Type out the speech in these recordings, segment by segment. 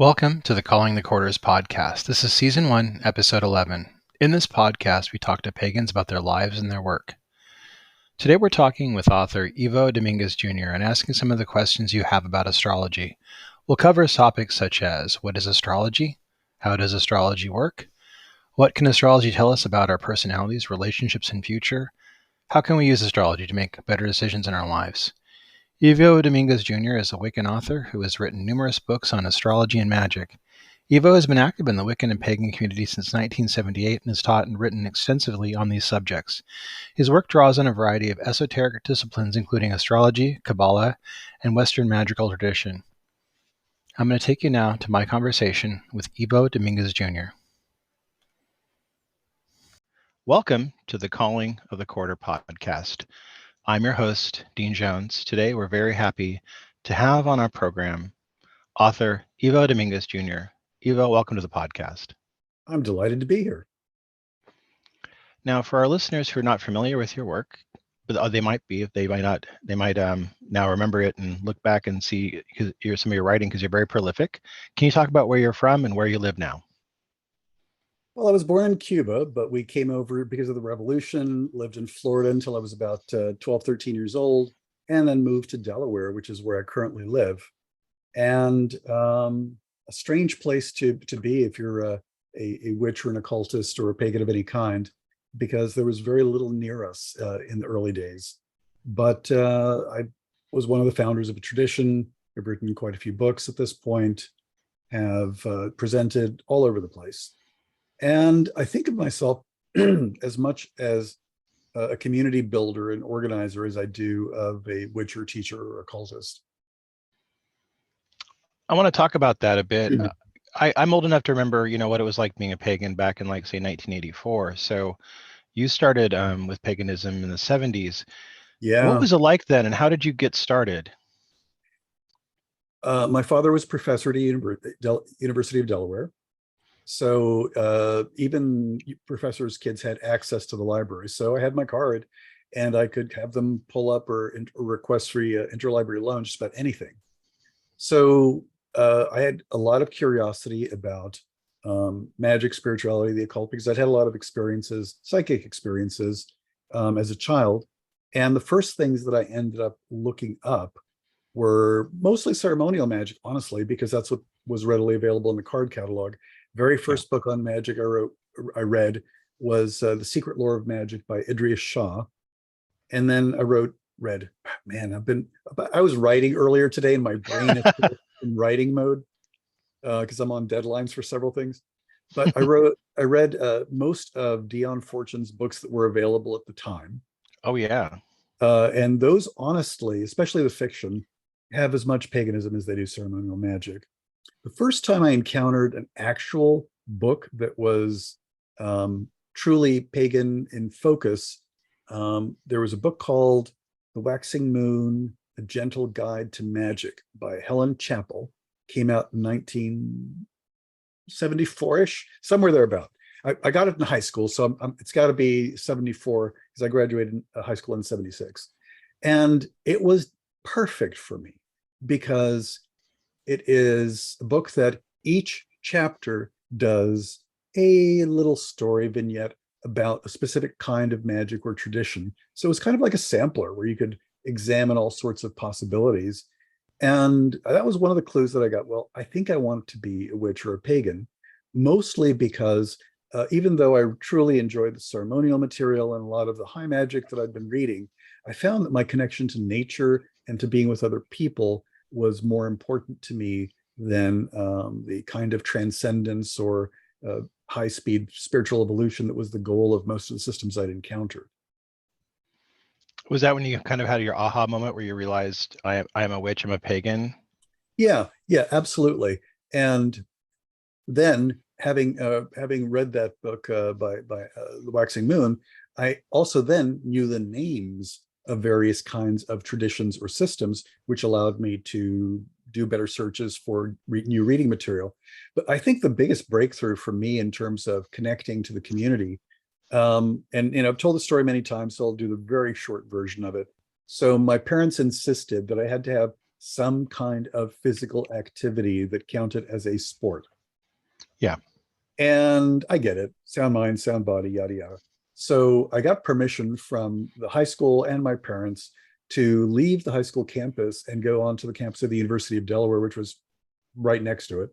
Welcome to the Calling the Quarters podcast. This is Season 1, Episode 11. In this podcast, we talk to pagans about their lives and their work. Today, we're talking with author Ivo Dominguez Jr. and asking some of the questions you have about astrology. We'll cover topics such as, what is astrology? How does astrology work? What can astrology tell us about our personalities, relationships, and future? How can we use astrology to make better decisions in our lives? Ivo Dominguez Jr. is a Wiccan author who has written numerous books on astrology and magic. Ivo has been active in the Wiccan and pagan community since 1978 and has taught and written extensively on these subjects. His work draws on a variety of esoteric disciplines including astrology, Kabbalah, and Western magical tradition. I'm going to take you now to my conversation with Ivo Dominguez Jr. Welcome to the Calling of the Quarter podcast. I'm your host, Dean Jones. Today, we're very happy to have on our program author Ivo Dominguez Jr. Ivo, welcome to the podcast. I'm delighted to be here. Now, for our listeners who are not familiar with your work, but they might be, if they might not, they might now remember it and look back and see some of your writing because you're very prolific. Can you talk about where you're from and where you live now? Well, I was born in Cuba, but we came over because of the revolution, lived in Florida until I was about 12, 13 years old, and then moved to Delaware, which is where I currently live. And a strange place to be if you're a witch or an occultist or a pagan of any kind, because there was very little near us in the early days. But I was one of the founders of a tradition. I've written quite a few books at this point, have presented all over the place. And I think of myself as much as a community builder and organizer as I do of a witcher, teacher, or occultist. I want to talk about that a bit. I'm old enough to remember, what it was like being a pagan back in, say, 1984. So you started with paganism in the 70s. Yeah. What was it like then, and how did you get started? My father was professor at University of Delaware. So even professors' kids had access to the library. So I had my card and I could have them pull up or request free interlibrary loan, just about anything. So I had a lot of curiosity about magic, spirituality, the occult, because I'd had a lot of experiences, psychic experiences as a child. And the first things that I ended up looking up were mostly ceremonial magic, honestly, because that's what was readily available in the card catalog. Very first book on magic I read was The Secret Lore of Magic by Idries Shah. And then I was writing earlier today and my brain is in writing mode because I'm on deadlines for several things. But I read most of Dion Fortune's books that were available at the time. Oh, yeah. And those, honestly, especially the fiction, have as much paganism as they do ceremonial magic. The first time I encountered an actual book that was truly pagan in focus, there was a book called The Waxing Moon, A Gentle Guide to Magic by Helen Chappell. Came out in 1974-ish, somewhere thereabout. I got it in high school, so it's got to be 74 because I graduated high school in 76. And it was perfect for me because it is a book that each chapter does a little story vignette about a specific kind of magic or tradition. So it's kind of like a sampler where you could examine all sorts of possibilities. And that was one of the clues that I got. Well, I think I want to be a witch or a pagan, mostly because even though I truly enjoyed the ceremonial material and a lot of the high magic that I'd been reading, I found that my connection to nature and to being with other people was more important to me than the kind of transcendence or high-speed spiritual evolution that was the goal of most of the systems I'd encountered. Was that when you kind of had your aha moment where you realized I am a witch, I'm a pagan? Yeah, absolutely. And then having read that book by The Waxing Moon, I also then knew the names of various kinds of traditions or systems, which allowed me to do better searches for new reading material. But I think the biggest breakthrough for me in terms of connecting to the community, and I've told the story many times, so I'll do the very short version of it. So my parents insisted that I had to have some kind of physical activity that counted as a sport. Yeah. And I get it, sound mind, sound body, yada, yada. So I got permission from the high school and my parents to leave the high school campus and go onto the campus of the University of Delaware, which was right next to it.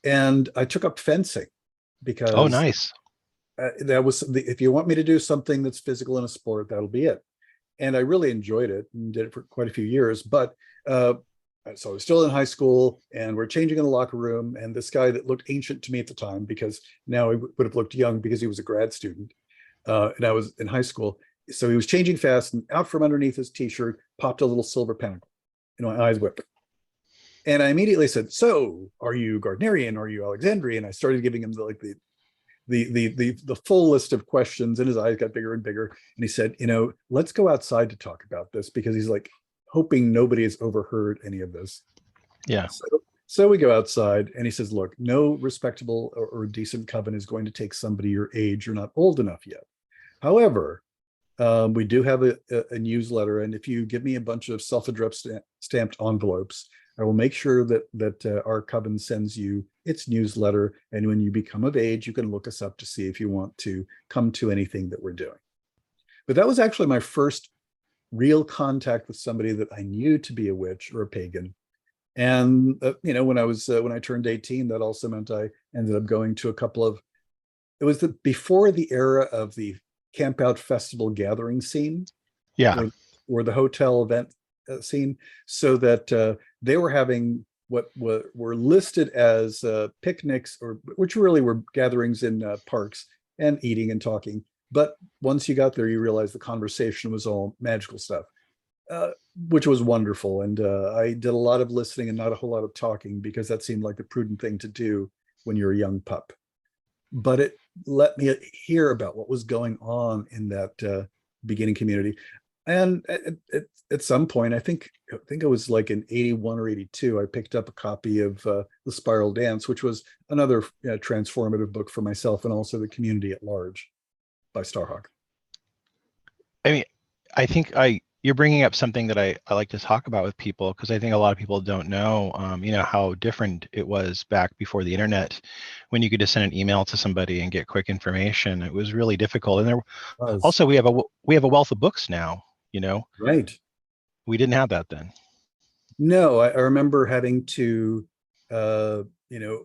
And I took up fencing Oh, because nice. that was if you want me to do something that's physical in a sport, that'll be it. And I really enjoyed it and did it for quite a few years. But so I was still in high school, and we're changing in the locker room. And this guy that looked ancient to me at the time, because now he would have looked young because he was a grad student, and I was in high school. So he was changing fast, and out from underneath his t-shirt popped a little silver pentacle. And my eyes whipped. And I immediately said, "So, are you Gardnerian? Are you Alexandrian?" I started giving him the full list of questions, and his eyes got bigger and bigger. And he said, let's go outside to talk about this, because he's like hoping nobody has overheard any of this. Yeah. So we go outside, and he says, look, no respectable or decent coven is going to take somebody your age. You're not old enough yet. However, we do have a newsletter, and if you give me a bunch of self-addressed stamped envelopes, I will make sure that our coven sends you its newsletter. And when you become of age, you can look us up to see if you want to come to anything that we're doing. But that was actually my first real contact with somebody that I knew to be a witch or a pagan. And when I turned 18, that also meant I ended up going to a couple of. It was before the era of the camp out festival gathering scene, Yeah. or the hotel event scene, so that they were having what were listed as picnics, or which really were gatherings in parks and eating and talking. But once you got there, you realized the conversation was all magical stuff, which was wonderful. And I did a lot of listening and not a whole lot of talking, because that seemed like the prudent thing to do when you're a young pup. But it let me hear about what was going on in that beginning community. And at some point, I think it was like in 81 or 82, I picked up a copy of The Spiral Dance, which was another transformative book for myself and also the community at large, by Starhawk. I mean, I think you're bringing up something that I like to talk about with people, because I think a lot of people don't know, how different it was back before the internet, when you could just send an email to somebody and get quick information. It was really difficult. And there Was also, we have a wealth of books now. right. We didn't have that then. No, I remember having to,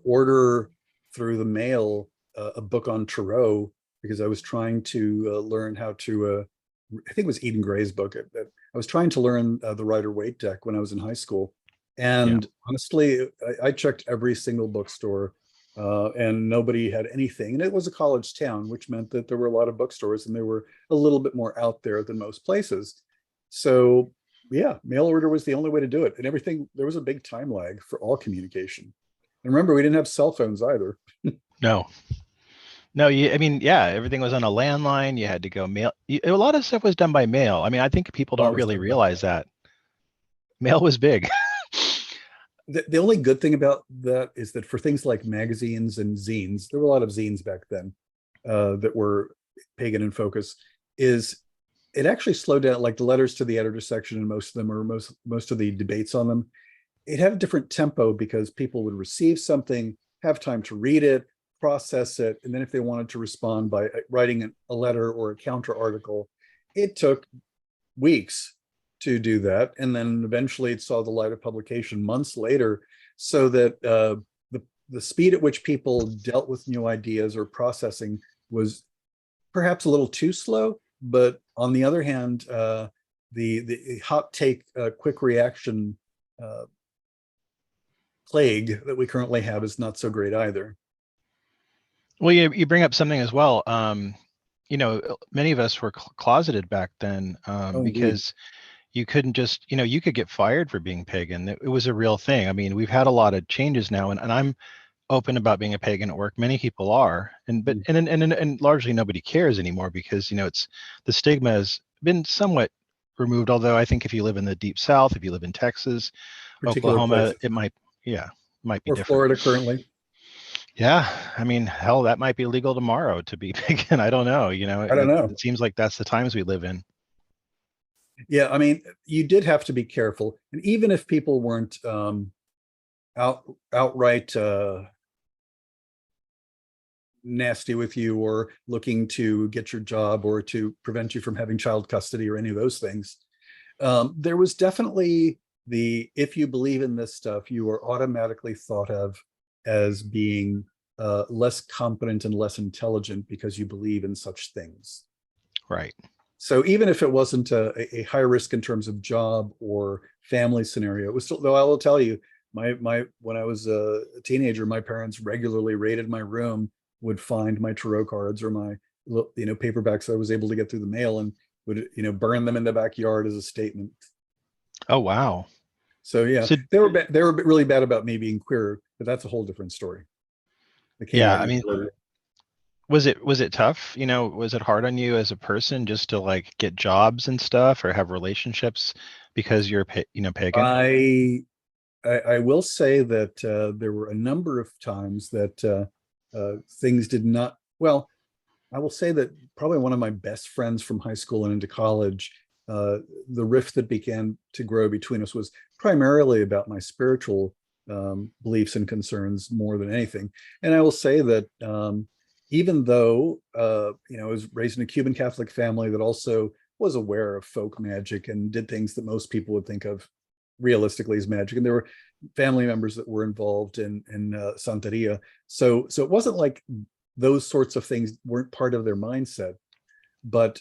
order through the mail a book on tarot, because I was trying to learn how to. I think it was Eden Gray's book. I was trying to learn the Rider-Waite deck when I was in high school, Yeah. and honestly, I checked every single bookstore, and nobody had anything. And it was a college town, which meant that there were a lot of bookstores, and they were a little bit more out there than most places. So yeah, mail order was the only way to do it. And everything, there was a big time lag for all communication. And remember, we didn't have cell phones either. No. No, I mean, yeah, everything was on a landline. You had to go mail. A lot of stuff was done by mail. I mean, I think people A lot don't was really done by realize mail. that mail was big. The only good thing about that is that for things like magazines and zines, there were a lot of zines back then that were pagan in focus, is it actually slowed down, like the letters to the editor section, and most of them, or most of the debates on them, it had a different tempo, because people would receive something, have time to read it, process it, and then if they wanted to respond by writing a letter or a counter article, it took weeks to do that, and then eventually it saw the light of publication months later. So that the speed at which people dealt with new ideas or processing was perhaps a little too slow. But on the other hand, the hot take, quick reaction uh, plague that we currently have is not so great either. Well, you bring up something as well. Many of us were closeted back then, Oh, indeed. because you couldn't just, you could get fired for being pagan. It was a real thing. I mean, we've had a lot of changes now, and I'm open about being a pagan at work. Many people are, and largely nobody cares anymore, because it's the stigma has been somewhat removed. Although I think if you live in the deep South, if you live in Texas, Particular Oklahoma, places, it might be or different. Florida currently. Yeah, I mean, hell, that might be legal tomorrow to be pagan. I don't know. I don't know. It seems like that's the times we live in. Yeah, I mean, you did have to be careful, and even if people weren't outright nasty with you or looking to get your job or to prevent you from having child custody or any of those things, there was definitely the if you believe in this stuff, you are automatically thought of as being less competent and less intelligent because you believe in such things. Right. So even if it wasn't a high risk in terms of job or family scenario, it was still, though I will tell you, my when I was a teenager, my parents regularly raided my room, would find my tarot cards or my paperbacks I was able to get through the mail and would burn them in the backyard as a statement. Oh, wow. So yeah, So, they were really bad about me being queer, but that's a whole different story. That came yeah, out I years mean, later. was it tough? Was it hard on you as a person just to like get jobs and stuff or have relationships because you're pagan? I I will say that there were a number of times that things did not, well, I will say that probably one of my best friends from high school and into college, the rift that began to grow between us was primarily about my spiritual beliefs and concerns more than anything. And I will say that even though, I was raised in a Cuban Catholic family that also was aware of folk magic and did things that most people would think of realistically as magic. And there were family members that were involved in Santeria. So it wasn't like those sorts of things weren't part of their mindset, but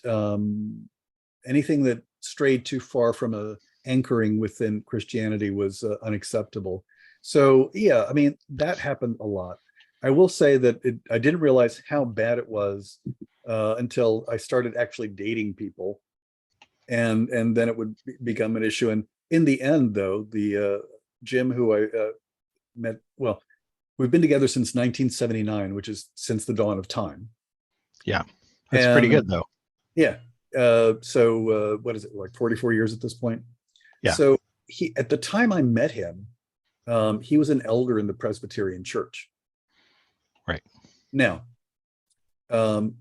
anything that strayed too far from a anchoring within Christianity was unacceptable. So yeah, I mean that happened a lot. I will say that I didn't realize how bad it was until I started actually dating people, and then it would become an issue. And in the end, though, the Jim who I met, well, we've been together since 1979, which is since the dawn of time. Yeah. That's pretty And good though. yeah, so what is it, like 44 years at this point? Yeah. So he, at the time I met him, he was an elder in the Presbyterian Church. Right. Now,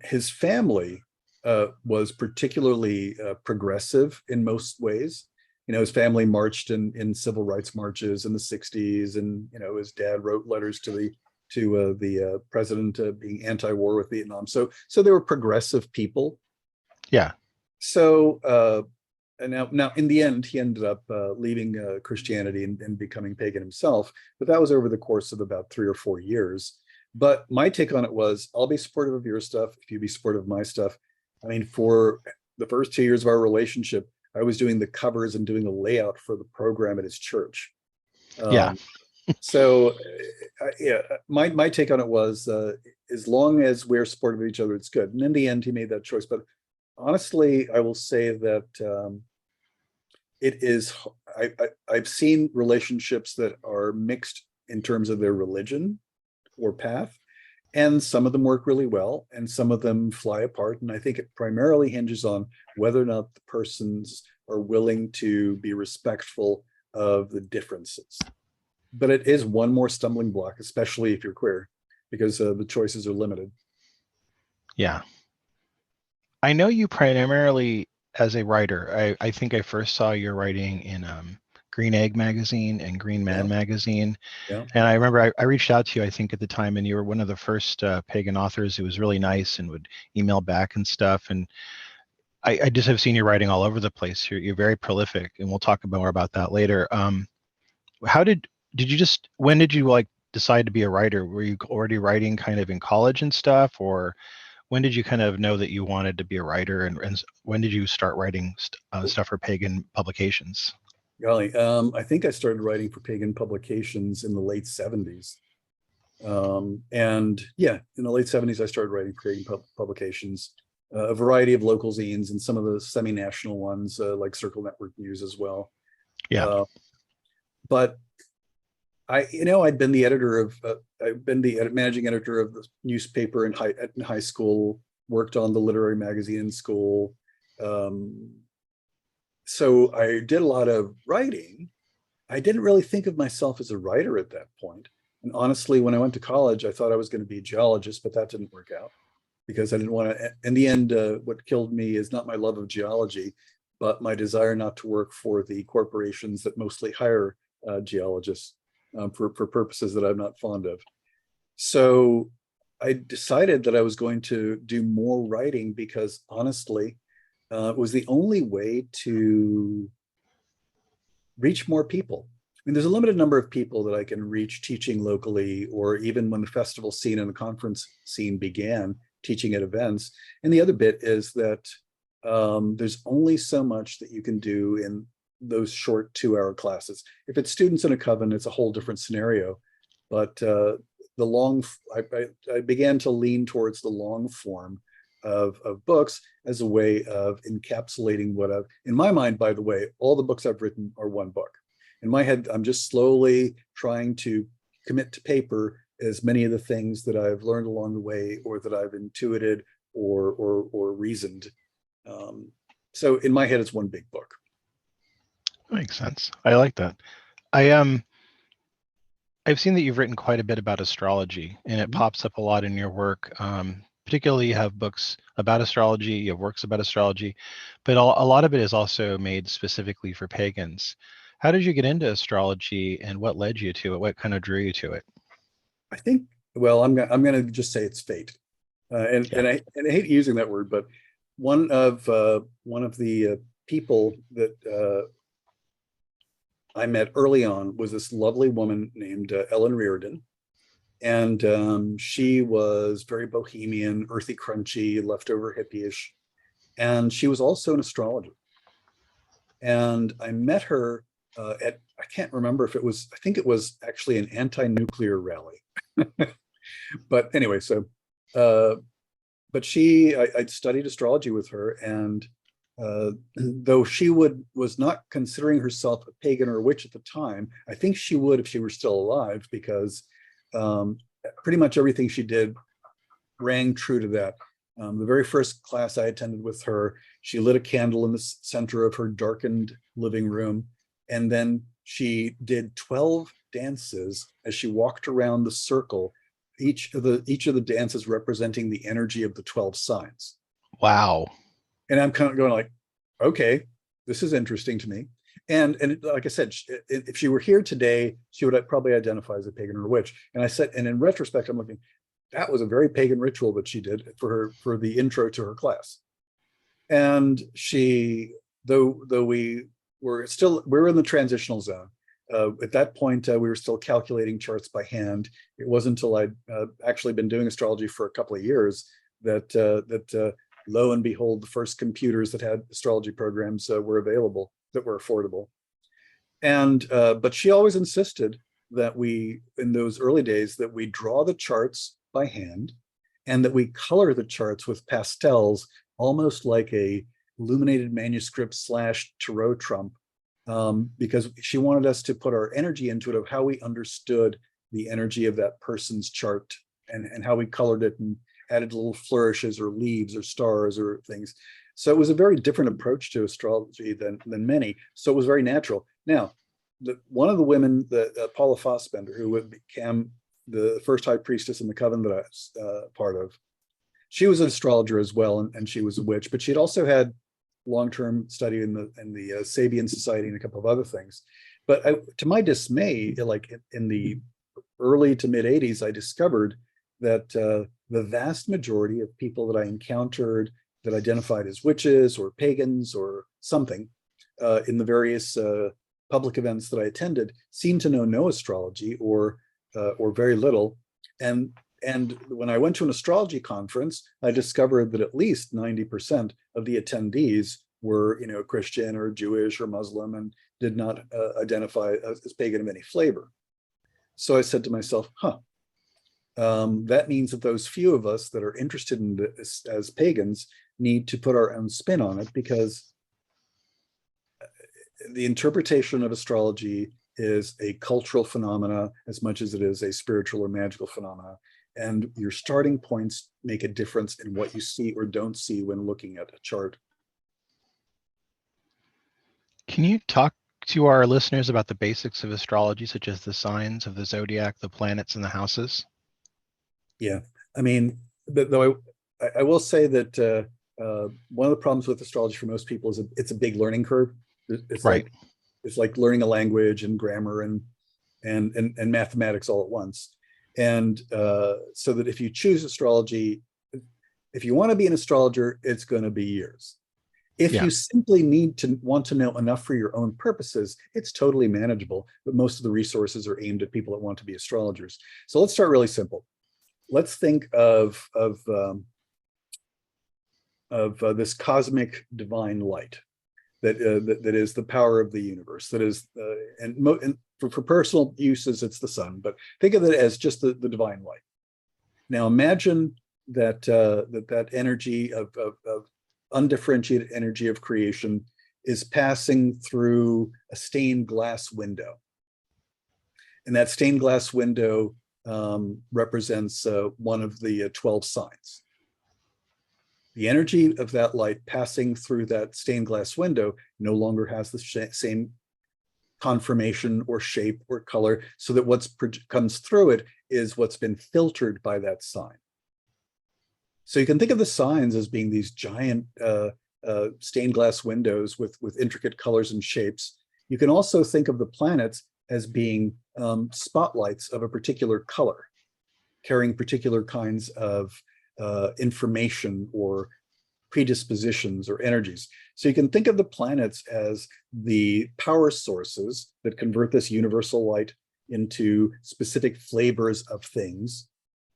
his family was particularly progressive in most ways. His family marched in civil rights marches in the 60s, and his dad wrote letters to the president being anti-war with Vietnam. So they were progressive people. Yeah. So and now in the end, he ended up leaving Christianity and becoming pagan himself. But that was over the course of about 3 or 4 years. But my take on it was, I'll be supportive of your stuff if you be supportive of my stuff. I mean, for the first 2 years of our relationship, I was doing the covers and doing the layout for the program at his church. Yeah. Um, so, yeah, my take on it was, as long as we're supportive of each other, it's good. And in the end, he made that choice. But honestly, I will say that it is. I've seen relationships that are mixed in terms of their religion or path, and some of them work really well, and some of them fly apart. And I think it primarily hinges on whether or not the persons are willing to be respectful of the differences. But it is one more stumbling block, especially if you're queer, because the choices are limited. Yeah. I know you primarily as a writer. I think I first saw your writing in Green Egg magazine and Green Man Yeah, magazine. yeah. And I remember I reached out to you, I think, at the time, and you were one of the first pagan authors who was really nice and would email back and stuff. And I just have seen you writing all over the place. You're very prolific, and we'll talk more about that later. How did you just when did you like decide to be a writer? Were you already writing kind of in college and stuff, or when did you kind of know that you wanted to be a writer, and when did you start writing stuff for pagan publications? Golly, I think I started writing for pagan publications in the late 70s. And yeah, in the late 70s, I started writing for pagan publications, a variety of local zines and some of the semi-national ones like Circle Network News as well. Yeah, Uh, but I'd been the editor of, I've been the managing editor of the newspaper in high school, worked on the literary magazine in school. Um, so I did a lot of writing. I didn't really think of myself as a writer at that point. And honestly, when I went to college, I thought I was going to be a geologist, but that didn't work out because I didn't want to. In the end, what killed me is not my love of geology, but my desire not to work for the corporations that mostly hire geologists for purposes that I'm not fond of. So I decided that I was going to do more writing because honestly, it was the only way to reach more people. I mean, there's a limited number of people that I can reach teaching locally, or even when the festival scene and the conference scene began, teaching at events. And the other bit is that there's only so much that you can do in those short 2-hour classes. If it's students in a coven, it's a whole different scenario. But the long, I began to lean towards the long form of books as a way of encapsulating what I've, in my mind, by the way, all the books I've written are one book. In my head, I'm just slowly trying to commit to paper as many of the things that I've learned along the way, or that I've intuited or reasoned. So in my head, it's one big book. Makes sense. I like that. I've seen that you've written quite a bit about astrology, and it Mm-hmm. pops up a lot in your work. Particularly, you have books about astrology, you have works about astrology, but a lot of it is also made specifically for pagans. How did you get into astrology, and what led you to it? What kind of drew you to it? I think, well, I'm gonna just say it's fate, Yeah. and I hate using that word, but one of the people that I met early on was this lovely woman named Ellen Reardon, and she was very bohemian, earthy, crunchy, leftover hippie-ish, and she was also an astrologer. And I met her at, I can't remember if it was, I think it was actually an anti-nuclear rally. But anyway, so uh, but I studied astrology with her, and though she was not considering herself a pagan or a witch at the time, I think she would if she were still alive, because um, pretty much everything she did rang true to that. The very first class I attended with her, she lit a candle in the center of her darkened living room, and then she did 12 dances as she walked around the circle, each of the dances representing the energy of the 12 signs. Wow. And I'm kind of going like, okay, this is interesting to me. And like I said, if she were here today, she would probably identify as a pagan or a witch. And I said, and in retrospect, I'm looking, that was a very pagan ritual that she did for the intro to her class. And she, though we were in the transitional zone. At that point, we were still calculating charts by hand. It wasn't until I'd actually been doing astrology for a couple of years that lo and behold, the first computers that had astrology programs were available, that were affordable. And but she always insisted that we, in those early days, that we draw the charts by hand, and that we color the charts with pastels, almost like a illuminated manuscript slash tarot trump, because she wanted us to put our energy into it, of how we understood the energy of that person's chart, and how we colored it and added little flourishes or leaves or stars or things. So it was a very different approach to astrology than many. So it was very natural. Now, one of the women, Paula Fassbender, who became the first high priestess in the coven that I was part of, she was an astrologer as well, and she was a witch, but she'd also had long-term study in the Sabian Society and a couple of other things. But to my dismay, like in the early to mid 80s, I discovered that the vast majority of people that I encountered that identified as witches or pagans or something in the various public events that I attended seemed to know no astrology, or very little. And when I went to an astrology conference, I discovered that at least 90% of the attendees were, Christian or Jewish or Muslim, and did not identify as pagan of any flavor. So I said to myself, that means that those few of us that are interested in this as pagans need to put our own spin on it, because the interpretation of astrology is a cultural phenomena as much as it is a spiritual or magical phenomena. And your starting points make a difference in what you see or don't see when looking at a chart. Can you talk to our listeners about the basics of astrology, such as the signs of the zodiac, the planets, and the houses? Yeah, I mean, though I will say that one of the problems with astrology for most people is it's a big learning curve. It's Right. like learning a language and grammar and mathematics all at once. And so that if you choose astrology, if you want to be an astrologer, it's going to be years. If Yeah. you simply want to know enough for your own purposes, it's totally manageable. But most of the resources are aimed at people that want to be astrologers. So let's start really simple. Let's think of this cosmic divine light that is the power of the universe. That is, and for personal uses, it's the sun. But think of it as just the divine light. Now imagine that energy of undifferentiated energy of creation is passing through a stained glass window, and that stained glass window represents one of the 12 signs. The energy of that light passing through that stained glass window no longer has the same conformation or shape or color, so that what comes through it is what's been filtered by that sign. So you can think of the signs as being these giant stained glass windows with intricate colors and shapes. You can also think of the planets as being spotlights of a particular color, carrying particular kinds of information or predispositions or energies. So you can think of the planets as the power sources that convert this universal light into specific flavors of things.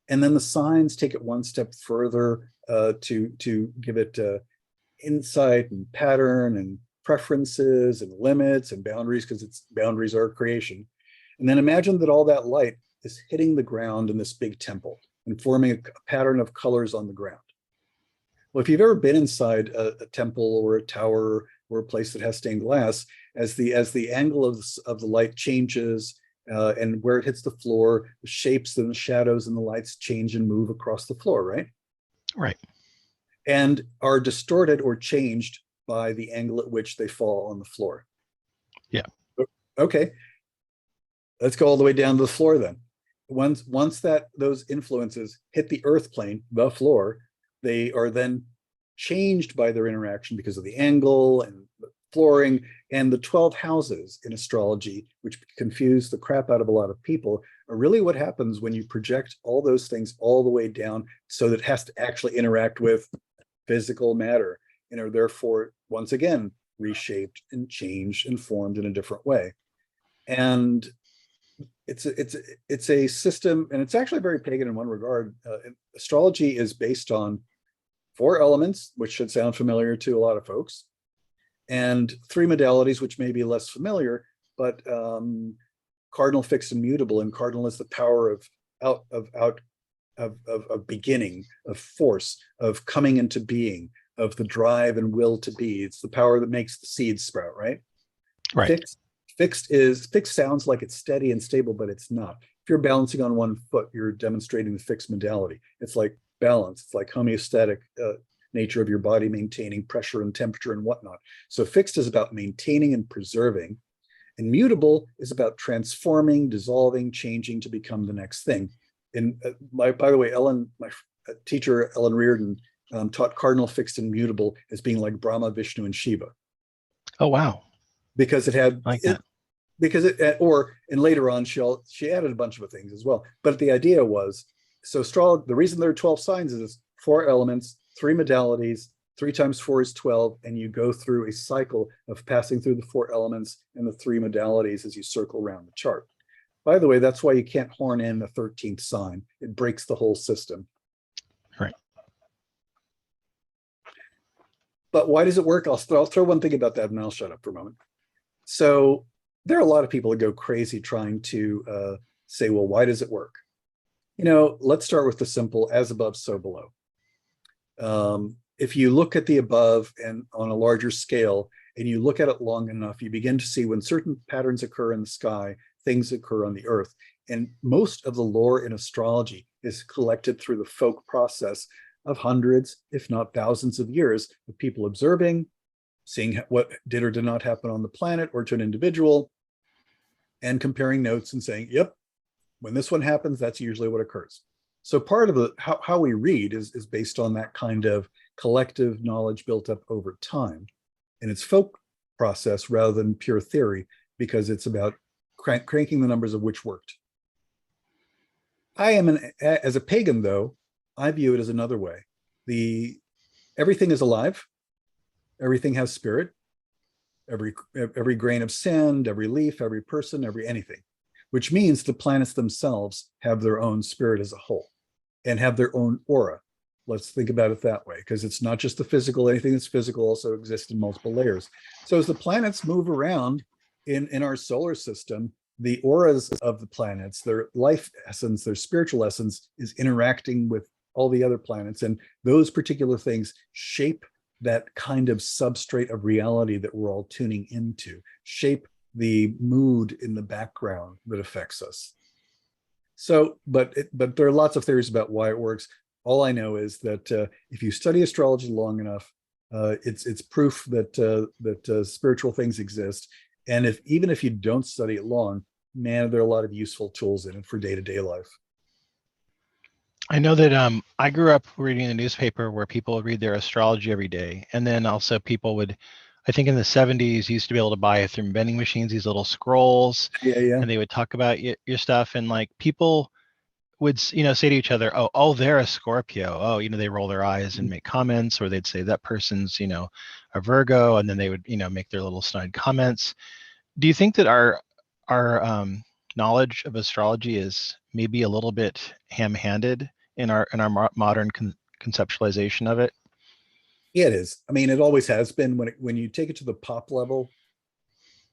And then the signs take it one step further to give it insight and pattern and preferences and limits and boundaries, because its boundaries are creation. And then imagine that all that light is hitting the ground in this big temple and forming a pattern of colors on the ground. Well, if you've ever been inside a temple or a tower or a place that has stained glass, as the angle of the light changes and where it hits the floor, the shapes and the shadows and the lights change and move across the floor, right? Right. And are distorted or changed by the angle at which they fall on the floor. Yeah. Okay. Let's go all the way down to the floor then. Once those influences hit the earth plane, the floor, they are then changed by their interaction because of the angle and the flooring. And the 12 houses in astrology, which confuse the crap out of a lot of people, are really what happens when you project all those things all the way down, so that it has to actually interact with physical matter and are therefore, once again, reshaped and changed and formed in a different way. And it's a system, and it's actually very pagan in one regard. Astrology is based on 4 elements, which should sound familiar to a lot of folks, and 3 modalities, which may be less familiar, but cardinal, fixed, and mutable. And cardinal is the power of beginning, of force, of coming into being, of the drive and will to be. It's the power that makes the seeds sprout, right? Right. Fixed sounds like it's steady and stable, but it's not. If you're balancing on one foot, you're demonstrating the fixed modality. It's like balance. It's like homeostatic nature of your body, maintaining pressure and temperature and whatnot. So fixed is about maintaining and preserving, and mutable is about transforming, dissolving, changing to become the next thing. And by the way, my teacher, Ellen Reardon, taught cardinal, fixed, and mutable as being like Brahma, Vishnu, and Shiva. Oh, wow. Because it had, I like that. And later on, she added a bunch of things as well. But the idea was, so the reason there are 12 signs is 4 elements, 3 modalities, 3 times 4 is 12, and you go through a cycle of passing through the 4 elements and the 3 modalities as you circle around the chart. By the way, that's why you can't horn in the 13th sign. It breaks the whole system. Right. But why does it work? I'll throw one thing about that and I'll shut up for a moment. So there are a lot of people that go crazy trying to say, well, why does it work? Let's start with the simple: as above, so below. If you look at the above and on a larger scale, and you look at it long enough, you begin to see when certain patterns occur in the sky, things occur on the earth. And most of the lore in astrology is collected through the folk process of hundreds, if not thousands of years of people observing, seeing what did or did not happen on the planet or to an individual, and comparing notes and saying, yep, when this one happens, that's usually what occurs. So part of how we read is based on that kind of collective knowledge built up over time. And it's folk process rather than pure theory, because it's about cranking the numbers of which worked. As a pagan though, I view it as another way. Everything is alive, everything has spirit, every grain of sand, every leaf, every person, every anything, which means the planets themselves have their own spirit as a whole and have their own aura. Let's think about it that way, because it's not just the physical. Anything that's physical also exists in multiple layers. So as the planets move around in our solar system, the auras of the planets, their life essence, their spiritual essence is interacting with all the other planets. And those particular things shape that kind of substrate of reality that we're all tuning into, shape the mood in the background that affects us. So, but there are lots of theories about why it works. All I know is that if you study astrology long enough, it's proof that spiritual things exist. And even if you don't study it long, man, there are a lot of useful tools in it for day-to-day life. I know that I grew up reading the newspaper where people would read their astrology every day. And then also people would, I think in the 70s, used to be able to buy through vending machines, these little scrolls, Yeah. and they would talk about your stuff. And like people would, say to each other, oh, they're a Scorpio. Oh, they roll their eyes and make comments, or they'd say that person's, a Virgo. And then they would, make their little snide comments. Do you think that our knowledge of astrology is maybe a little bit ham-handed in our modern conceptualization of it? Yeah, it is. I mean, it always has been. When you take it to the pop level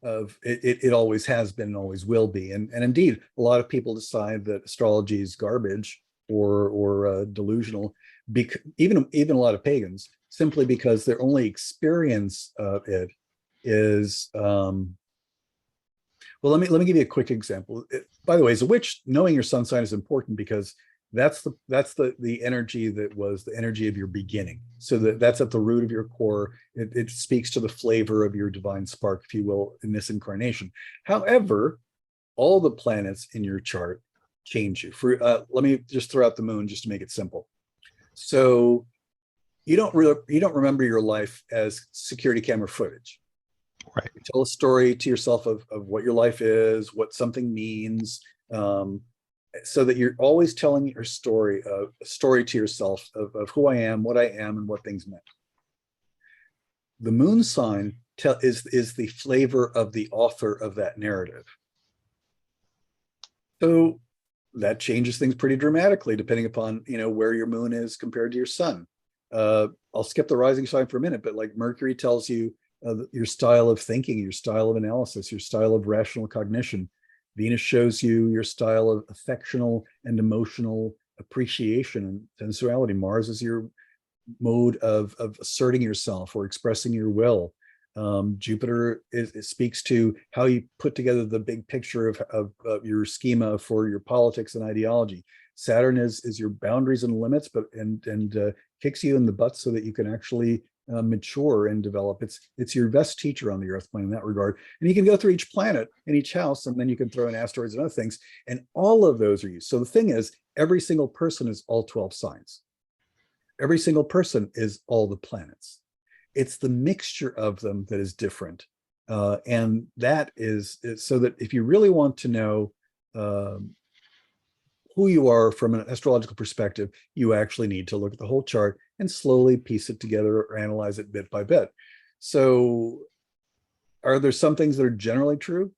of it, it always has been and always will be. And indeed, a lot of people decide that astrology is garbage or delusional. Even a lot of pagans, simply because their only experience of it is well, let me give you a quick example. By the way, as a witch, knowing your sun sign is important, because that's the energy that was the energy of your beginning. So that's at the root of your core. It speaks to the flavor of your divine spark, if you will, in this incarnation. However, all the planets in your chart change you. Let me just throw out the moon just to make it simple. So you don't remember your life as security camera footage. Right. You tell a story to yourself of what your life is, what something means, so that you're always telling a story to yourself of who I am, what I am, and what things meant. The moon sign is the flavor of the author of that narrative. So that changes things pretty dramatically depending upon where your moon is compared to your sun. I'll skip the rising sign for a minute, but like Mercury tells you your style of thinking, your style of analysis, your style of rational cognition. Venus shows you your style of affectional and emotional appreciation and sensuality. Mars is your mode of asserting yourself or expressing your will. Jupiter speaks to how you put together the big picture of your schema for your politics and ideology. Saturn is your boundaries and limits, but kicks you in the butt so that you can actually mature and develop. It's your best teacher on the earth plane in that regard. And you can go through each planet and each house, and then you can throw in asteroids and other things, and all of those are used. So the thing is, every single person is all 12 signs. Every single person is all the planets. It's the mixture of them that is different. And that is so that if you really want to know who you are from an astrological perspective, you actually need to look at the whole chart and slowly piece it together or analyze it bit by bit. So are there some things that are generally true?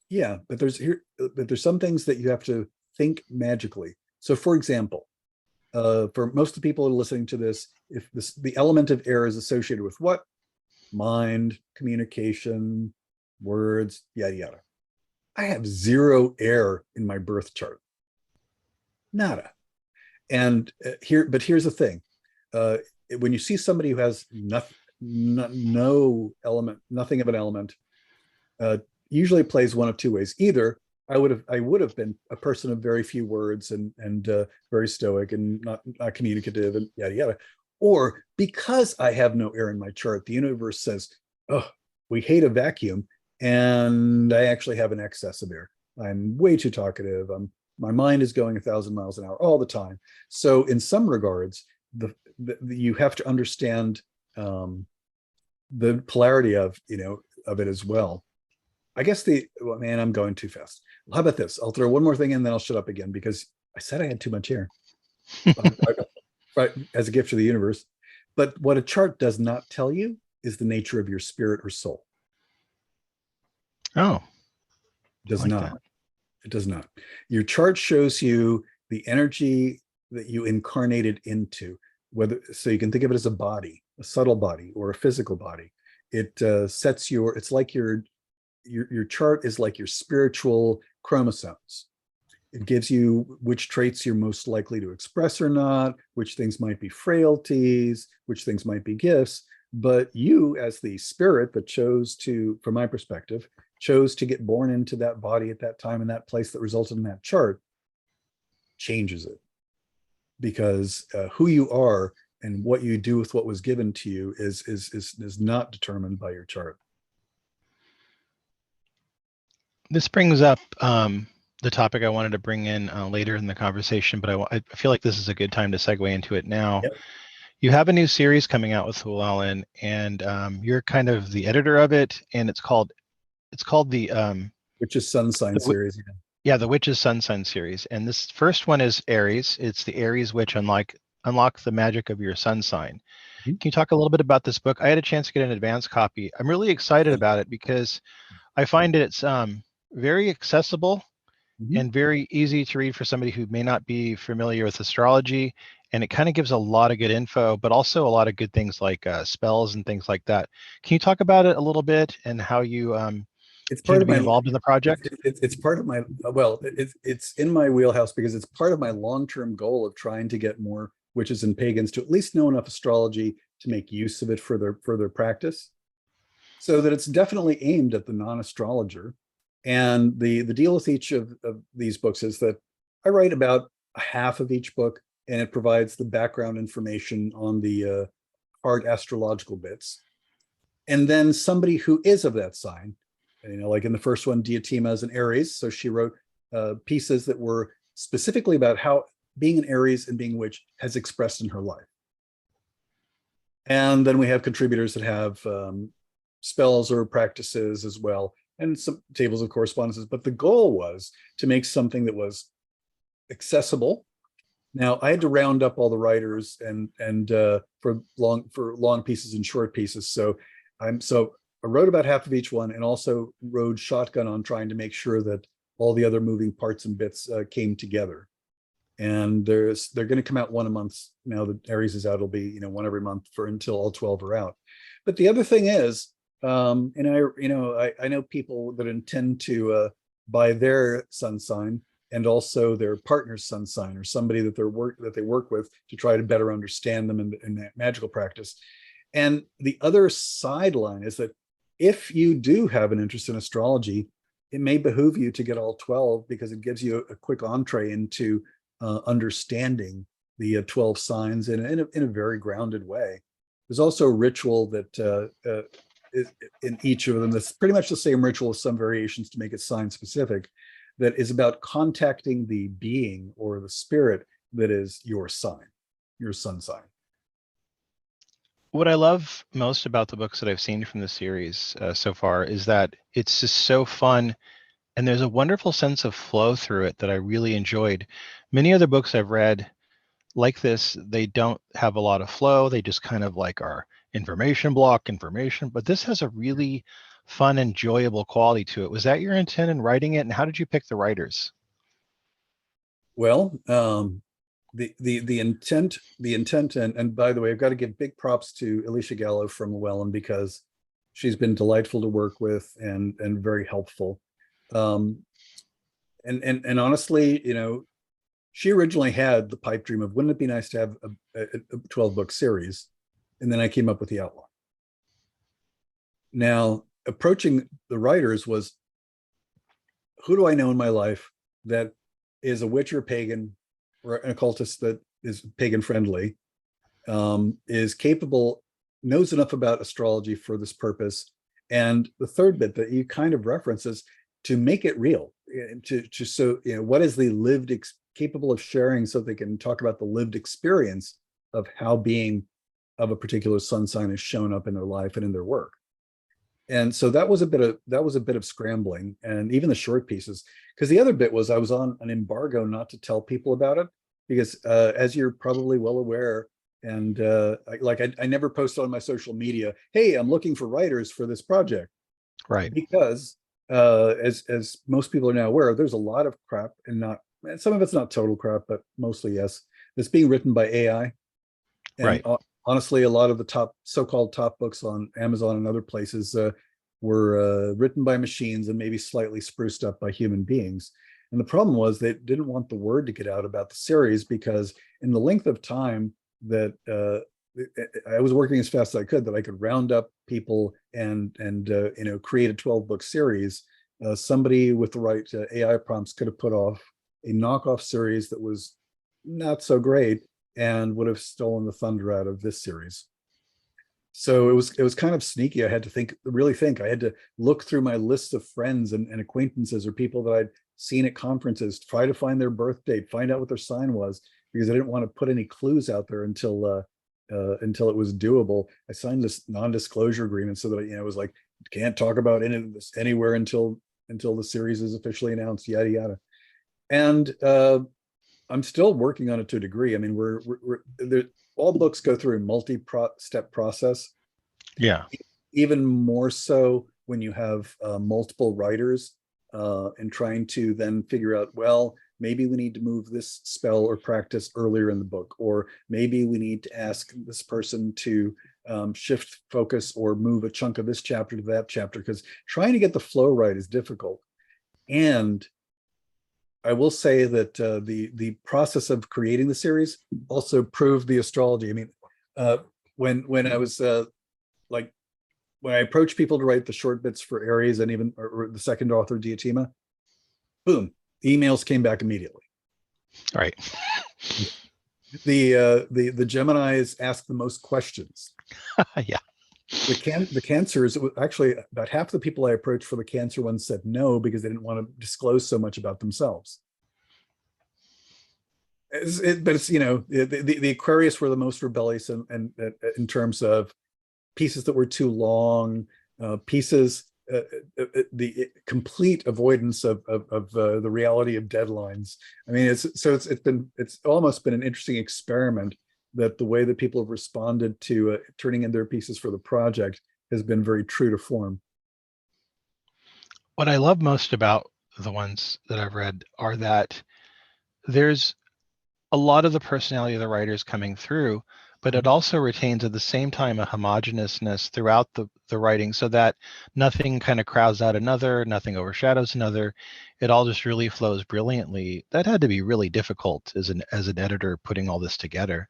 Yeah, but there's some things that you have to think magically. So for example, for most of the people who are listening to this, if the element of air is associated with what? Mind, communication, words, yada, yada. I have zero air in my birth chart. Nada. And here's the thing. When you see somebody who has no element, nothing of an element, usually it plays one of two ways. Either I would have been a person of very few words and very stoic and not communicative and yada yada, or because I have no air in my chart, the universe says, "Oh, we hate a vacuum," and I actually have an excess of air. I'm way too talkative. My mind is going 1,000 miles an hour all the time. So in some regards, you have to understand the polarity of of it as well. I guess well, man, I'm going too fast. How about this? I'll throw one more thing in, then I'll shut up again because I said I had too much here. Right, as a gift to the universe. But what a chart does not tell you is the nature of your spirit or soul. Oh, It I does like not. that. It does not. Your chart shows you the energy that you incarnated into, whether so you can think of it as a body, a subtle body, or a physical body. It sets your. It's like your chart is like your spiritual chromosomes. It gives you which traits you're most likely to express or not, which things might be frailties, which things might be gifts. But you, as the spirit that chose to, from my perspective, chose to get born into that body at that time in that place that resulted in that chart, changes it. Because who you are and what you do with what was given to you is not determined by your chart. This brings up the topic I wanted to bring in later in the conversation, but I feel like this is a good time to segue into it now. Yep. You have a new series coming out with Llewellyn, and you're kind of the editor of it, and it's called the Which is Sun Sign series. yeah, the Witch's Sun Sign series. And this first one is Aries. It's the Aries Witch unlock the magic of your sun sign. Mhm. Can you talk a little bit about this book? I had a chance to get an advance copy. I'm really excited about it because I find it's very accessible Mhm. and very easy to read for somebody who may not be familiar with astrology. And it kind of gives a lot of good info, but also a lot of good things like spells and things like that. Can you talk about it a little bit and how you It's came part to of be my involved in the project? it's part of my well it's in my wheelhouse because it's part of my long-term goal of trying to get more witches and pagans to at least know enough astrology to make use of it for their practice, so that it's definitely aimed at the non-astrologer. And the deal with each of these books is that I write about a half of each book, and it provides the background information on the hard astrological bits. And then somebody who is of that sign, like in the first one, Diotima is an Aries, so she wrote pieces that were specifically about how being an Aries and being a witch has expressed in her life. And then we have contributors that have spells or practices as well, and some tables of correspondences. But the goal was to make something that was accessible. Now I had to round up all the writers and for long pieces and short pieces. So I wrote about half of each one, and also rode shotgun on trying to make sure that all the other moving parts and bits came together. And they're going to come out one a month now that Aries is out. It'll be one every month for until all 12 are out. But the other thing is, and I know people that intend to buy their sun sign and also their partner's sun sign, or somebody that they work with, to try to better understand them in that magical practice. And the other sideline is that if you do have an interest in astrology, it may behoove you to get all 12, because it gives you a quick entree into understanding the 12 signs in a very grounded way. There's also a ritual that is in each of them that's pretty much the same ritual with some variations to make it sign specific, that is about contacting the being or the spirit that is your sign, your sun sign. What I love most about the books that I've seen from the series so far is that it's just so fun, and there's a wonderful sense of flow through it that I really enjoyed. Many other books I've read like this, they don't have a lot of flow. They just kind of like are information block information, but this has a really fun, enjoyable quality to it. Was that your intent in writing it, and how did you pick the writers? Well, the intent, and by the way, I've got to give big props to Alicia Gallo from Llewellyn, because she's been delightful to work with and very helpful. Um, and honestly, she originally had the pipe dream of, wouldn't it be nice to have a 12 book series? And then I came up with the outline. Now, approaching the writers was, who do I know in my life that is a witch or a pagan or an occultist that is pagan friendly, is capable, knows enough about astrology for this purpose. And the third bit that you kind of reference is to make it real, to so what is the lived capable of sharing, so they can talk about the lived experience of how being of a particular sun sign has shown up in their life and in their work. And so that was a bit of scrambling, and even the short pieces, because the other bit was I was on an embargo not to tell people about it, because as you're probably well aware, and I never posted on my social media, hey, I'm looking for writers for this project, Right. because as most people are now aware, there's a lot of crap, and not some of it's not total crap, but mostly yes, that's being written by AI. And Right. honestly, a lot of the so-called top books on Amazon and other places were written by machines and maybe slightly spruced up by human beings. And the problem was they didn't want the word to get out about the series, because in the length of time that I was working as fast as I could, that I could round up people and create a 12-book series. Somebody with the right AI prompts could have put off a knockoff series that was not so great and would have stolen the thunder out of this series. So it was kind of sneaky. I had to really think. I had to look through my list of friends and acquaintances or people that I'd seen at conferences, try to find their birth date, find out what their sign was, because I didn't want to put any clues out there until it was doable. I signed this non-disclosure agreement so that it was like, can't talk about any of this anywhere until the series is officially announced, yada yada. And I'm still working on it to a degree. I mean, we're all books go through a multi-step process, Yeah. even more so when you have multiple writers, and trying to then figure out, well, maybe we need to move this spell or practice earlier in the book, or maybe we need to ask this person to shift focus or move a chunk of this chapter to that chapter, because trying to get the flow right is difficult. And I will say that the process of creating the series also proved the astrology. I mean, when I was like when I approached people to write the short bits for Aries, and even or the second author Diotima, boom, emails came back immediately. Right. The Geminis ask the most questions. Yeah. The Cancers, actually about half the people I approached for the Cancer ones said no, because they didn't want to disclose so much about themselves. But it's the Aquarius were the most rebellious, and in terms of pieces that were too long, pieces, the complete avoidance of the reality of deadlines. I mean, it's almost been an interesting experiment, that the way that people have responded to turning in their pieces for the project has been very true to form. What I love most about the ones that I've read are that there's a lot of the personality of the writers coming through, but it also retains at the same time a homogeneousness throughout the writing, so that nothing kind of crowds out another, nothing overshadows another. It all just really flows brilliantly. That had to be really difficult as an editor, putting all this together.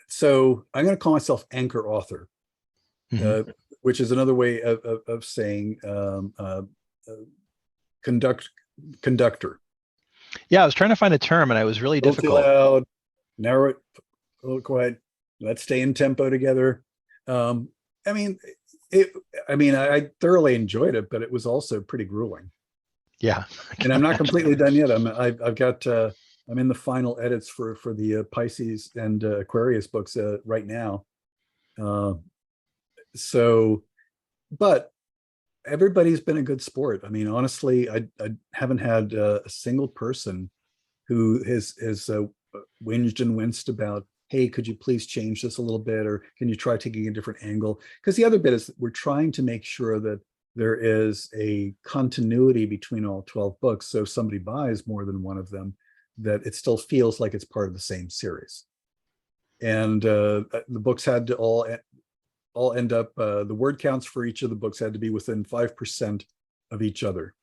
So I'm going to call myself anchor author, Mhm. which is another way of saying conductor. Yeah, I was trying to find a term and it was really A little too difficult. loud, narrow it, a little quiet. Let's stay in tempo together. Um, I mean, it. I mean, I thoroughly enjoyed it, but it was also pretty grueling. Yeah. And I'm not completely done yet. I've got I'm in the final edits for the Pisces and Aquarius books right now. Uh, so, but everybody's been a good sport. I mean, honestly, I haven't had a single person who has whinged and winced about, hey, could you please change this a little bit, or can you try taking a different angle? Because the other bit is that we're trying to make sure that there is a continuity between all 12 books. So if somebody buys more than one of them, that it still feels like it's part of the same series. And the books had to all end up, the word counts for each of the books had to be within 5% of each other.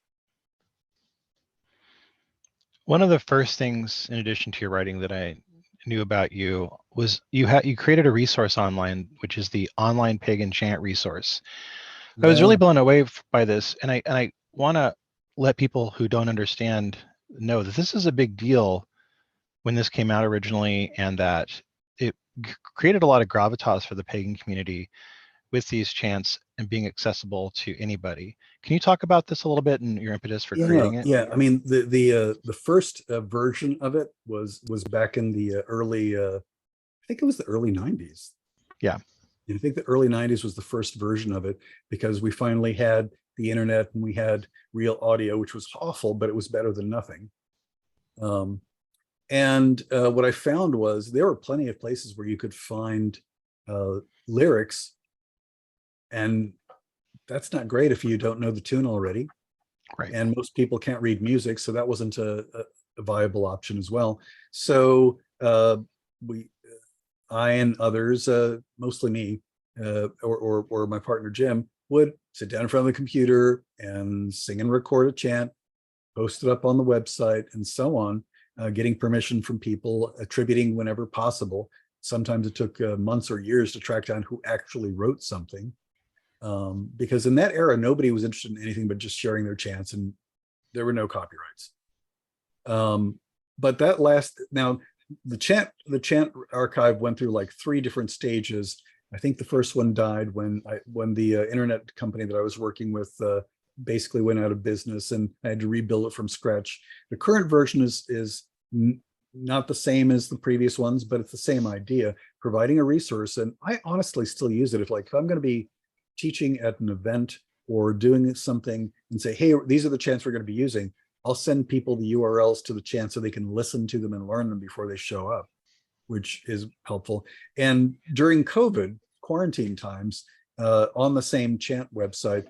One of the first things, in addition to your writing, that I knew about you was you created a resource online, which is the online pagan chant resource. I was really Yeah. blown away by this, and I want to let people who don't understand know that this is a big deal when this came out originally, and that it created a lot of gravitas for the pagan community with these chants. and being accessible to anybody. Can you talk about this a little bit and your impetus for Yeah, creating it? yeah. I mean, the first version of it was back in the early, I think it was the early '90s. Yeah, I think the early '90s was the first version of it because we finally had the internet and we had real audio, which was awful, but it was better than nothing. Um, and what I found was there were plenty of places where you could find uh, lyrics, and that's not great if you don't know the tune already. right. And most people can't read music, so that wasn't a viable option as well. So we, I and others, mostly me, or my partner Jim, would sit down in front of the computer and sing and record a chant, post it up on the website, and so on, getting permission from people, attributing whenever possible. Sometimes it took months or years to track down who actually wrote something, because in that era, nobody was interested in anything but just sharing their chants, and there were no copyrights. Um, but that last now the chant archive went through like three different stages. I think the first one died when the internet company that I was working with basically went out of business, and I had to rebuild it from scratch. The current version is not the same as the previous ones, but it's the same idea, providing a resource. And I honestly still use it if I'm going to be teaching at an event or doing something and say, hey, these are the chants we're going to be using. I'll send people the URLs to the chant so they can listen to them and learn them before they show up, which is helpful. And during COVID quarantine times, on the same chant website,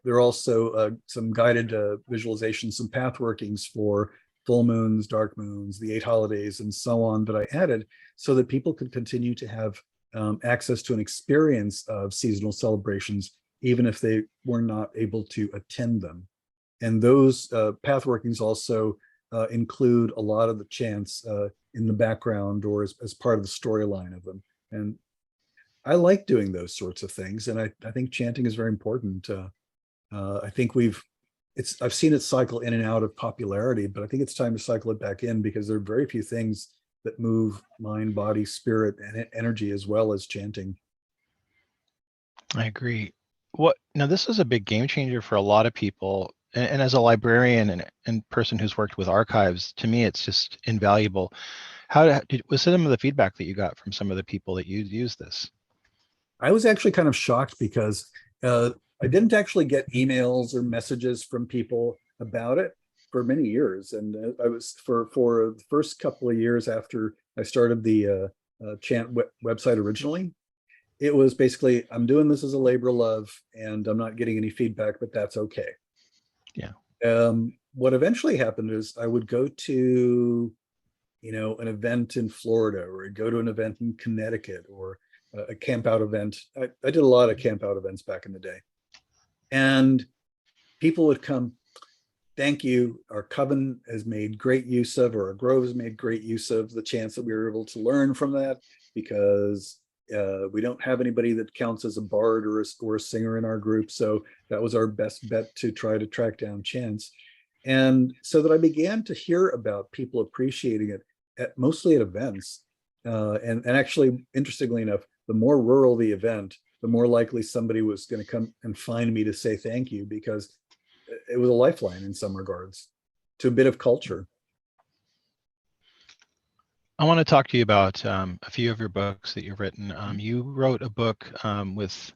there are also some guided visualizations, some path workings for full moons, dark moons, the 8 holidays, and so on that I added so that people could continue to have access to an experience of seasonal celebrations, even if they were not able to attend them. And those path workings also include a lot of the chants in the background or as part of the storyline of them. And I like doing those sorts of things. And I think chanting is very important. I think I've seen it cycle in and out of popularity, but I think it's time to cycle it back in because there are very few things that move mind, body, spirit, and energy as well as chanting. I agree. What now? This is a big game changer for a lot of people. And as a librarian and person who's worked with archives, to me, it's just invaluable. Was some of the feedback that you got from some of the people that used this? I was actually kind of shocked because I didn't actually get emails or messages from people about it for many years, and I was for the first couple of years after I started the chant website originally. It was basically, I'm doing this as a labor of love, and I'm not getting any feedback, but that's okay. Yeah. What eventually happened is I would go to an event in Florida, or I'd go to an event in Connecticut, or a camp out event. I did a lot of camp out events back in the day, and people would come. Thank you. Our coven has made great use of, or our grove has made great use of the chance that we were able to learn from that, because we don't have anybody that counts as a bard or a singer in our group. So that was our best bet to try to track down chants. And so that I began to hear about people appreciating it mostly at events. And actually, interestingly enough, the more rural the event, the more likely somebody was going to come and find me to say thank you, because it was a lifeline in some regards to a bit of culture. I want to talk to you about a few of your books that you've written. You wrote a book with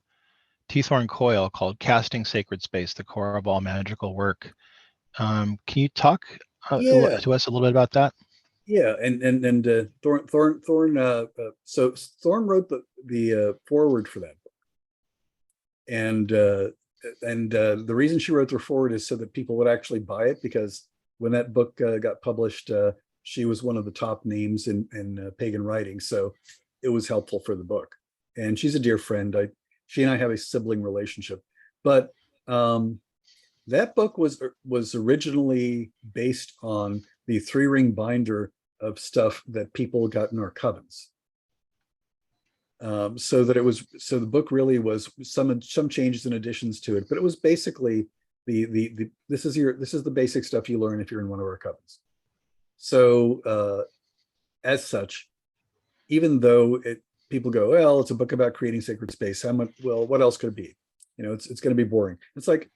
Teethorn Coyle called Casting Sacred Space, the Core of All Magical Work. Can you talk Yeah, to us a little bit about that? yeah, and Thorn. So Thorn wrote the forward for that book, and the reason she wrote the forward is so that people would actually buy it, because when that book got published, she was one of the top names in pagan writing, so it was helpful for the book. And she's a dear friend. She and I have a sibling relationship, but that book was originally based on the 3-ring binder of stuff that people got in our covens. So the book really was some changes and additions to it, but it was basically this is the basic stuff you learn if you're in one of our covens. So as such, even though people go, well, it's a book about creating sacred space, what else could it be? it's going to be boring. It's like,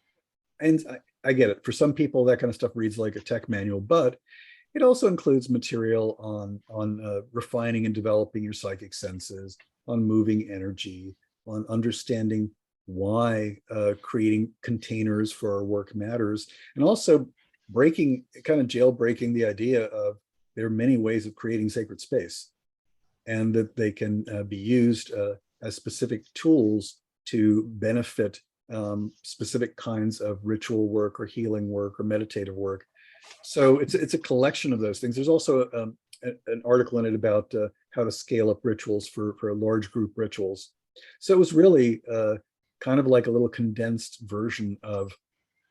and I get it. For some people, that kind of stuff reads like a tech manual, but it also includes material on refining and developing your psychic senses, on moving energy, on understanding why creating containers for our work matters, and also jailbreaking the idea of there are many ways of creating sacred space, and that they can be used as specific tools to benefit specific kinds of ritual work or healing work or meditative work. So it's a collection of those things. There's also an article in it about how to scale up rituals for large group rituals. So it was really kind of like a little condensed version of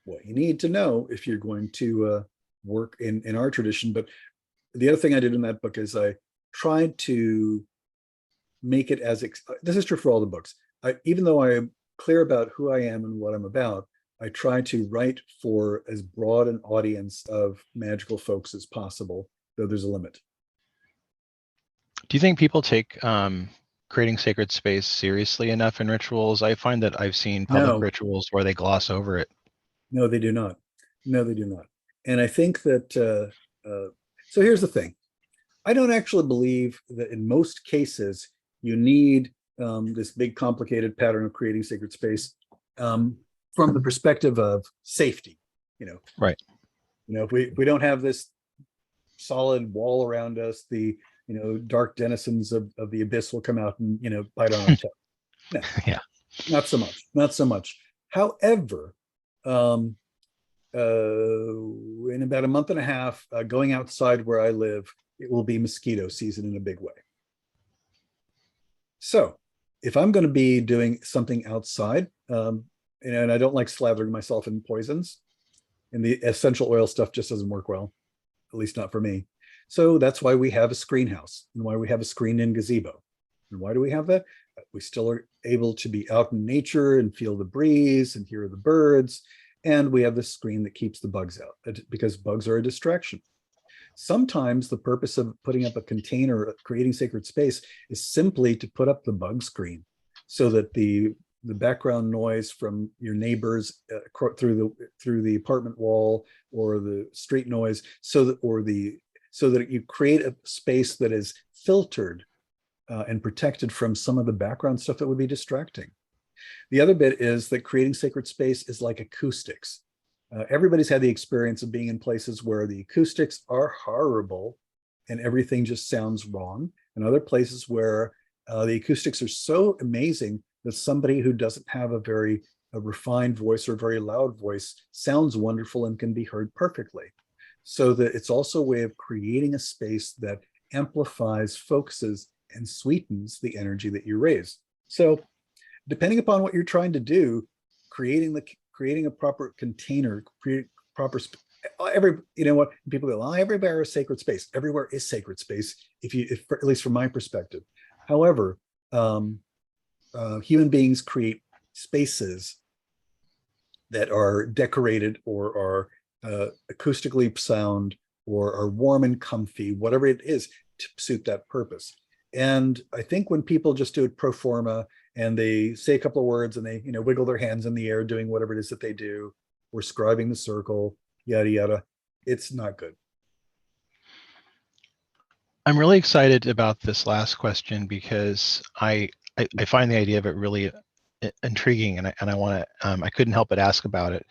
what you need to know if you're going to work in our tradition. But the other thing I did in that book is I tried to make it this is true for all the books. Even though I am clear about who I am and what I'm about, I try to write for as broad an audience of magical folks as possible, though there's a limit. Do you think people take creating sacred space seriously enough in rituals? I find that I've seen public No, rituals where they gloss over it. no, they do not. No, they do not. And I think that, so here's the thing. I don't actually believe that in most cases you need this big complicated pattern of creating sacred space from the perspective of safety. Right. If we don't have this solid wall around us, the dark denizens of the abyss will come out and bite on our toe. No, Yeah. not so much. Not so much. However, in about a month and a half, going outside where I live, it will be mosquito season in a big way. So if I'm going to be doing something outside, and I don't like slathering myself in poisons, and the essential oil stuff just doesn't work well, at least not for me. So that's why we have a screen house and why we have a screened-in gazebo. And why do we have that? We still are able to be out in nature and feel the breeze and hear the birds. And we have this screen that keeps the bugs out, because bugs are a distraction. Sometimes the purpose of putting up a container, creating sacred space, is simply to put up the bug screen so that the background noise from your neighbors through the apartment wall, or the street noise, so that you create a space that is filtered and protected from some of the background stuff that would be distracting. The other bit is that creating sacred space is like acoustics. Everybody's had the experience of being in places where the acoustics are horrible and everything just sounds wrong, and other places where the acoustics are so amazing that somebody who doesn't have a refined voice or a very loud voice sounds wonderful and can be heard perfectly. So that it's also a way of creating a space that amplifies, focuses, and sweetens the energy that you raise. So depending upon what you're trying to do, creating a proper container, people go, everywhere is sacred space. Everywhere is sacred space, at least from my perspective. However, human beings create spaces that are decorated or are acoustically sound or are warm and comfy, whatever it is, to suit that purpose. And I think when people just do it pro forma and they say a couple of words and they wiggle their hands in the air doing whatever it is that they do, or scribing the circle, yada yada, it's not good. I'm really excited about this last question because I find the idea of it really intriguing, and I want to I couldn't help but ask about it.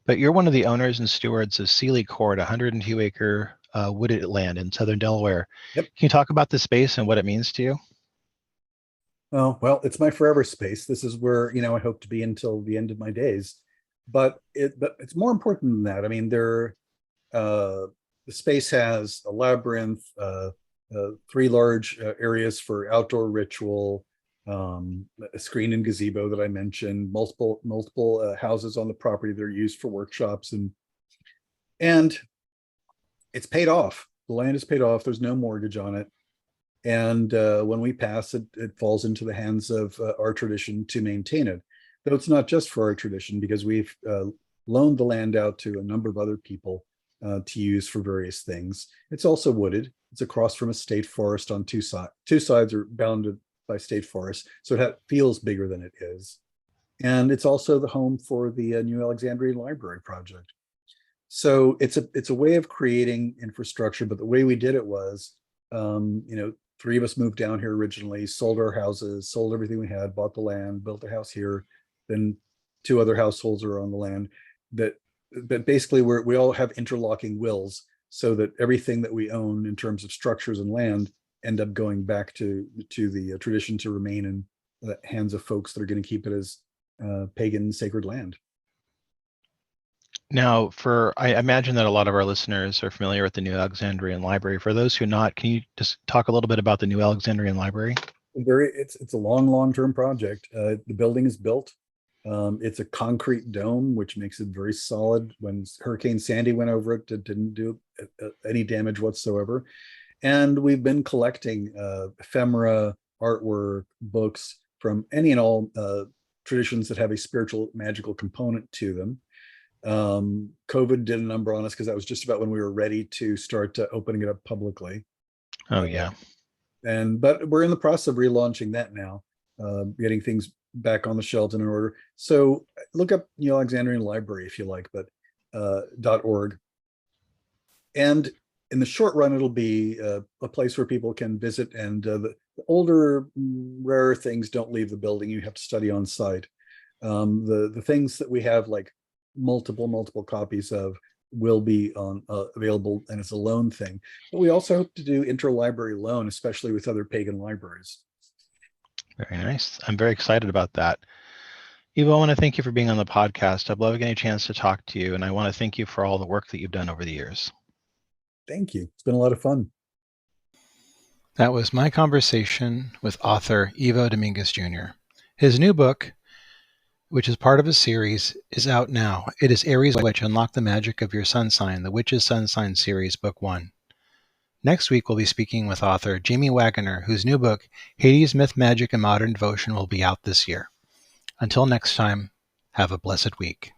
But you're one of the owners and stewards of Sealy Court, a 102-acre wooded land in southern Delaware. Yep. Can you talk about the space and what it means to you? Oh, well, it's my forever space. This is where I hope to be until the end of my days. But it's more important than that. I mean, the space has a labyrinth, 3 large areas for outdoor ritual, a screen and gazebo that I mentioned, multiple houses on the property that are used for workshops, and it's paid off. The land is paid off. There's no mortgage on it. And when we pass it, it falls into the hands of our tradition to maintain it. Though it's not just for our tradition, because we've loaned the land out to a number of other people to use for various things. It's also wooded. It's across from a state forest on 2 sides. 2 sides are bounded by state forest, so it feels bigger than it is. And it's also the home for the New Alexandrian Library project. So it's a way of creating infrastructure, but the way we did it was, three of us moved down here originally, sold our houses, sold everything we had, bought the land, built a house here. Then two other households are on the land. That that basically we all have interlocking wills, so that everything that we own in terms of structures and land end up going back to the tradition to remain in the hands of folks that are going to keep it as pagan sacred land. Now, I imagine that a lot of our listeners are familiar with the New Alexandrian Library. For those who are not, can you just talk a little bit about the New Alexandrian Library? It's a long-term project. The building is built. It's a concrete dome, which makes it very solid. When Hurricane Sandy went over it, it didn't do any damage whatsoever. And we've been collecting ephemera, artwork, books from any and all traditions that have a spiritual, magical component to them. COVID did a number on us because that was just about when we were ready to start opening it up publicly. Oh, yeah. But we're in the process of relaunching that now, getting things back on the shelves and in order. So look up New Alexandrian Library if you like, but .org. And in the short run, it'll be a place where people can visit, and the older, rarer things don't leave the building. You have to study on site. The things that we have, like multiple copies of, will be on available, and it's a loan thing. But we also hope to do interlibrary loan, especially with other pagan libraries. Very nice. I'm very excited about that. Ivo, I want to thank you for being on the podcast. I've loved getting a chance to talk to you, and I want to thank you for all the work that you've done over the years. Thank you. It's been a lot of fun. That was my conversation with author Ivo Dominguez Jr. His new book, which is part of a series, is out now. It is Aries Witch, Unlock the Magic of Your Sun Sign, the Witch's Sun Sign Series, Book 1. Next week, we'll be speaking with author Jamie Waggoner, whose new book, Hades, Myth, Magic, and Modern Devotion, will be out this year. Until next time, have a blessed week.